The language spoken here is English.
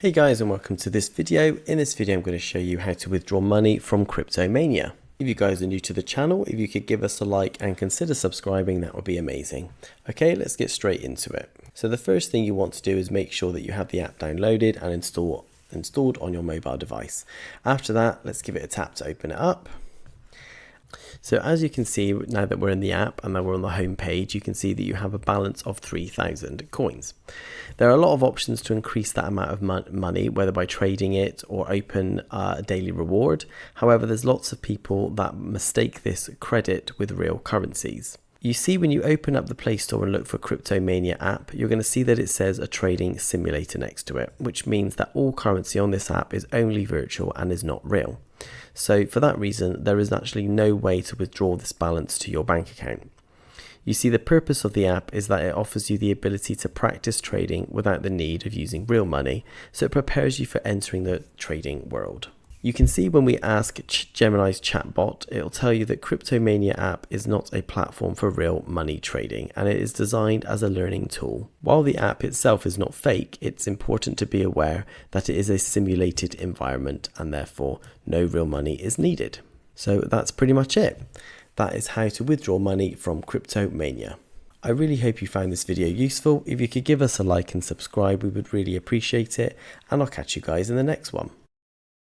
Hey guys, and welcome to this video. In this video I'm going to show you how to withdraw money from Cryptomania. If you guys are new to the channel, if you could give us a like and consider subscribing, that would be amazing. Okay, let's get straight into it. So the first thing you want to do is make sure that you have the app downloaded and installed on your mobile device. After that, let's give it a tap to open it up. So as you can see, now that we're in the app and that we're on the home page, you can see that you have a balance of 3,000 coins. There are a lot of options to increase that amount of money, whether by trading it or open a daily reward. However, there's lots of people that mistake this credit with real currencies. You see, when you open up the Play Store and look for Cryptomania app, you're going to see that it says a trading simulator next to it, which means that all currency on this app is only virtual and is not real. So for that reason, there is actually no way to withdraw this balance to your bank account. You see, the purpose of the app is that it offers you the ability to practice trading without the need of using real money, so it prepares you for entering the trading world. You can see when we ask Gemini's chatbot, it'll tell you that Cryptomania app is not a platform for real money trading, and it is designed as a learning tool. While the app itself is not fake, it's important to be aware that it is a simulated environment and therefore no real money is needed. So that's pretty much it. That is how to withdraw money from Cryptomania. I really hope you found this video useful. If you could give us a like and subscribe, we would really appreciate it, and I'll catch you guys in the next one.